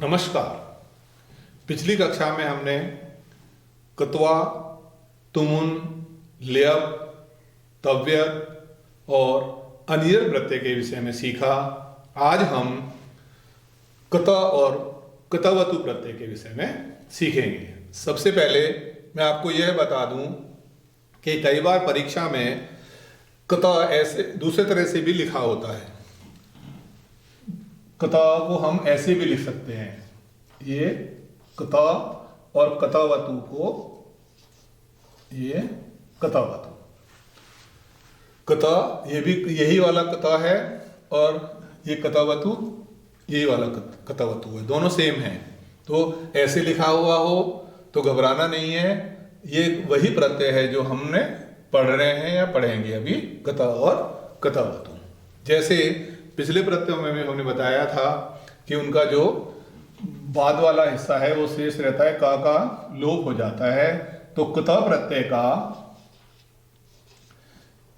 नमस्कार। पिछली कक्षा में हमने कत्वा, तुमुन, लेयब, तव्यत और अनियर प्रत्यय के विषय में सीखा। आज हम कत और कतवतु प्रत्यय के विषय में सीखेंगे। सबसे पहले मैं आपको यह बता दूं कि कई बार परीक्षा में कत ऐसे दूसरे तरह से भी लिखा होता है। कता को हम ऐसे भी लिख सकते हैं, ये कता, और कतवतु को ये कतवतु। कता ये भी यही वाला कता है और ये कतवतु यही वाला कतवतु है, दोनों सेम है। तो ऐसे लिखा हुआ हो तो घबराना नहीं है, ये वही प्रत्यय है जो हमने पढ़ रहे हैं या पढ़ेंगे अभी, कता और कतवतु। जैसे पिछले प्रत्ययों में भी हमने बताया था कि उनका जो बाद वाला हिस्सा है वो शेष रहता है, का लोप हो जाता है। तो कत प्रत्यय का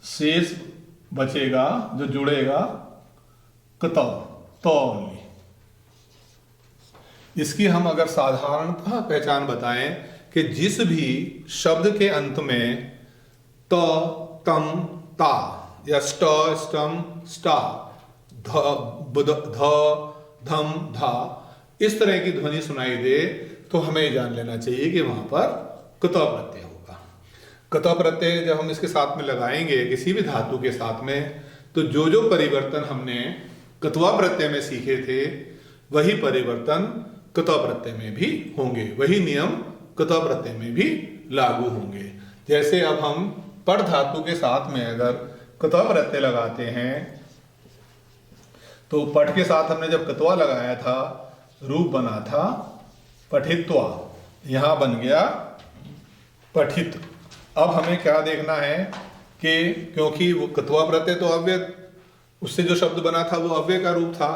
शेष बचेगा जो जुड़ेगा कत, तो। इसकी हम अगर साधारणतः पहचान बताएं कि जिस भी शब्द के अंत में त, तम, ता या स्ट, स्टम, स्टा, ध, बुद, ध, धम, धा इस तरह की ध्वनि सुनाई दे तो हमें जान लेना चाहिए कि वहां पर कत प्रत्यय होगा। कत प्रत्यय जब हम इसके साथ में लगाएंगे किसी भी धातु के साथ में, तो जो जो परिवर्तन हमने कत्वा प्रत्यय में सीखे थे वही परिवर्तन कत प्रत्यय में भी होंगे, वही नियम कत प्रत्यय में भी लागू होंगे। जैसे अब हम पढ़ धातु के साथ में अगर कत प्रत्यय लगाते हैं तो पठ के साथ हमने जब कत्वा लगाया था रूप बना था पठित्वा, यहां बन गया पठित। अब हमें क्या देखना है कि क्योंकि वो कत्वा प्रत्यय तो अव्यय, उससे जो शब्द बना था वो अव्यय का रूप था।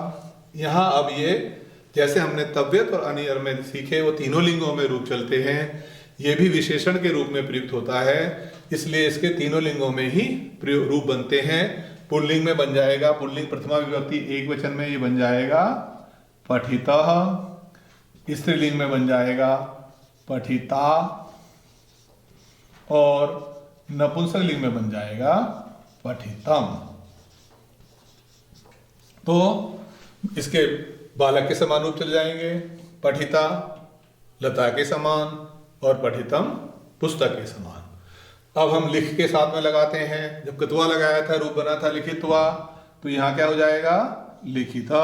यहाँ अब ये जैसे हमने तव्यत और अनियर में सीखे वो तीनों लिंगों में रूप चलते हैं, ये भी विशेषण के रूप में प्रयुक्त होता है, इसलिए इसके तीनों लिंगों में ही रूप बनते हैं। पुल्लिंग में बन जाएगा, पुल्लिंग प्रथमा विभक्ति एक वचन में ये बन जाएगा पठितः, स्त्रीलिंग में बन जाएगा पठिता, और नपुंसक लिंग में बन जाएगा पठितम। तो इसके बालक के समान रूप चल जाएंगे, पठिता लता के समान और पठितम पुस्तक के समान। अब हम लिख के साथ में लगाते हैं, जब कत्वा लगाया था रूप बना था लिखित्वा, तो यहाँ क्या हो जाएगा लिखिता,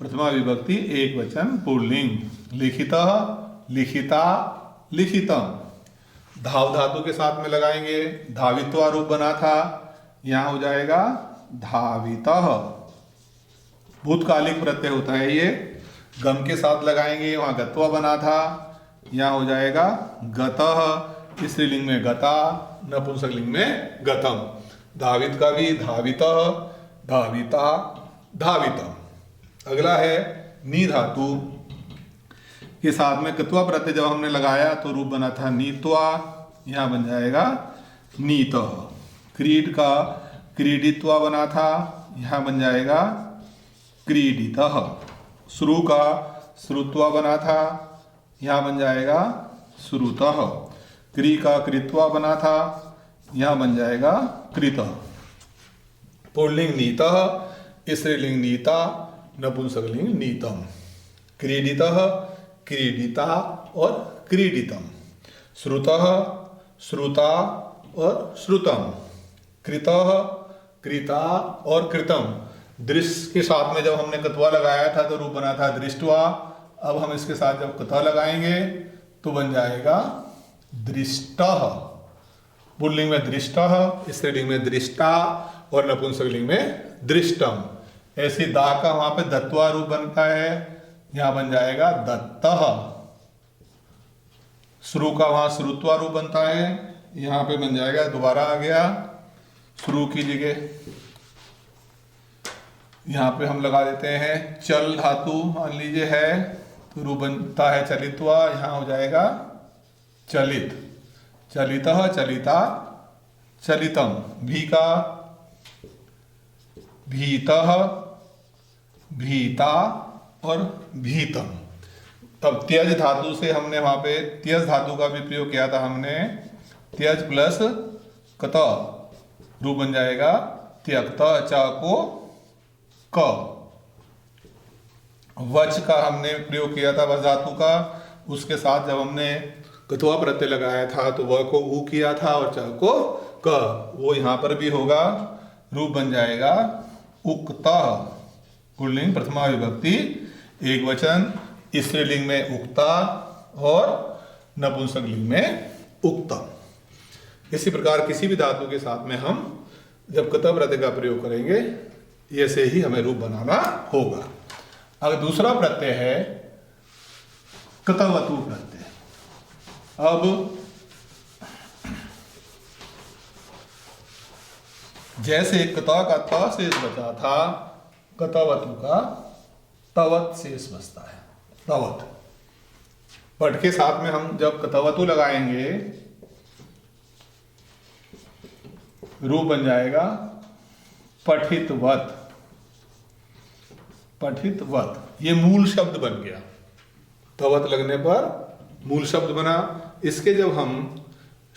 प्रथमा विभक्ति एक वचन पुल्लिंग, लिखिता, लिखिता, लिखितम। धाव धातु के साथ में लगाएंगे, धावित्वा रूप बना था, यहाँ हो जाएगा धावितः, भूतकालिक प्रत्यय होता है ये। गम के साथ लगाएंगे, वहां गत्वा बना था, यहाँ हो जाएगा गतः, स्त्रीलिंग में गता, नपुंसक लिंग में गतम। धावित का भी धावितः, धाविता, धावितम। अगला है नी धातु के साथ में कत्वा प्रत्यय जब हमने लगाया तो रूप बना था नीत्वा, यहाँ बन जाएगा नीतः। क्रीड का क्रीडित्वा बना था, यहाँ बन जाएगा क्रीडितः। श्रु का श्रुत्वा बना था, यहाँ बन जाएगा श्रुतः। क्री का कृत्वा बना था, यहाँ बन जाएगा कृतः। पुल्लिंग नीतः, स्त्रीलिंग नीता, नपुंसक लिंग नीतम। क्रीडितः, क्रीडिता और क्रीडितम। श्रुतः, श्रुता और श्रुतम। कृतः, कृता और कृतम। दृश्य के साथ में जब हमने कत्वा लगाया था तो रूप बना था दृष्टवा, अब हम इसके साथ जब कथा लगाएंगे तो बन जाएगा दृष्टः। पुल्लिंग में दृष्टः, स्त्रीलिंग में दृष्टा और नपुंसक लिंग में दृष्टम। ऐसे दा का वहां पे दत्वा रूप बनता है, यहां बन जाएगा दत्तः। श्रु का वहां श्रुत्वा रूप बनता है, यहां पे बन जाएगा, दोबारा आ गया श्रु की जगह, यहाँ पे हम लगा देते हैं चल धातु मान लीजिए है, तो रूप बनता है चलित्वा, यहाँ हो जाएगा चलित। चलितः, चलिता, चलितम। भी का भीतः, भीता और भीतम। तब त्यज धातु से हमने वहां पे त्यज धातु का भी प्रयोग किया था हमने, त्यज प्लस कत रूप बन जाएगा त्यक्त, च को क। वच का हमने प्रयोग किया था वच धातु का, उसके साथ जब हमने कत्वा प्रत्यय लगाया था तो व को ऊ किया था और च को क, वो यहाँ पर भी होगा, रूप बन जाएगा उक्त। पुल्लिंग प्रथमा विभक्ति एक वचन, स्त्रीलिंग में उक्ता और नपुंसक लिंग में उक्त। इसी प्रकार किसी भी धातु के साथ में हम जब कत प्रत्यय का प्रयोग करेंगे ऐसे ही हमें रूप बनाना होगा। अगर दूसरा प्रत्यय है कतवतु प्रत्यय। अब जैसे कता का त शेष बचा था, कतवतु का तवत शेष बचता है, तवत। पट के साथ में हम जब कतवतु लगाएंगे रूप बन जाएगा पठितवत, पठितवत। ये मूल शब्द बन गया, तवत लगने पर मूल शब्द बना। इसके जब हम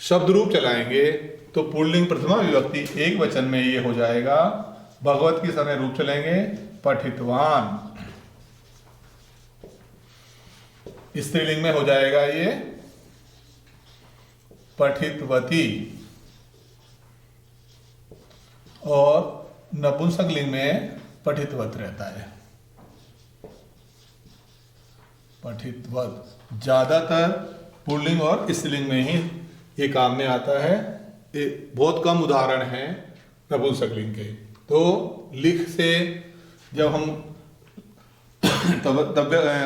शब्द रूप चलाएंगे तो पुल्लिंग प्रथमा विभक्ति एक वचन में ये हो जाएगा, भगवत की समय रूप चलेंगे पठितवान, स्त्रीलिंग में हो जाएगा ये पठितवती, और नपुंसक लिंग में पठितवत रहता है, पठितवत। ज्यादातर पुल्लिंग और स्त्रीलिंग में ही ये काम में आता है। ये बहुत कम उदाहरण हैं नपुंसक लिंग के। तो लिख से जब हम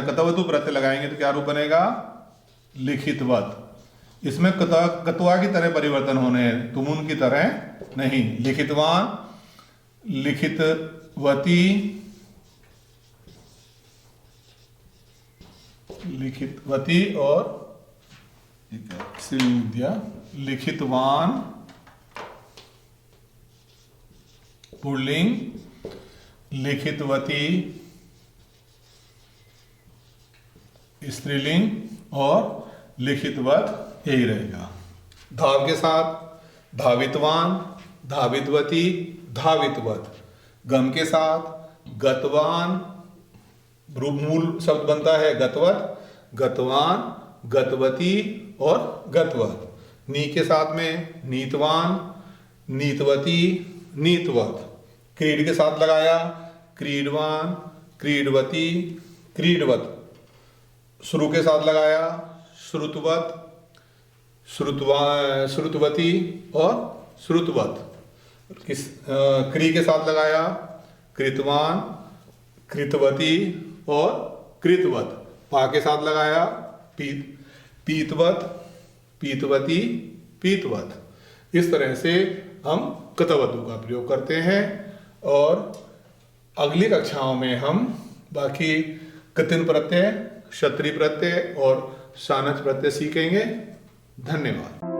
कतवतु प्रत्यय लगाएंगे तो क्या रूप बनेगा, लिखितवत। इसमें कतवा की तरह परिवर्तन होने हैं, तुमुन की तरह नहीं। लिखितवान, लिखितवती, लिखितवती और दिया लिखितवान पुल्लिंग, लिखितवती स्त्रीलिंग और लिखितवत यही रहेगा। धाव के साथ धावितवान, धावितवती, धावितवत। गम के साथ गतवान, मूल शब्द बनता है गतवत, गतवान, गतवती और गतवत। नी के साथ में नीतवान, नीतवती, नीतवत। क्रीड के साथ लगाया क्रीडवान, क्रीडवती, क्रीडवत। श्रु के साथ लगाया श्रुतवत, श्रुतवती और श्रुतवत। क्री के साथ लगाया कृतवान, कृतवती और कृतवत। पा के साथ लगाया पीतवत, पीतवती, पीतवत। इस तरह से हम कतवतु का प्रयोग करते हैं और अगली कक्षाओं में हम बाकी कतिन प्रत्यय, क्षत्रिय प्रत्यय और शानच प्रत्यय सीखेंगे। धन्यवाद।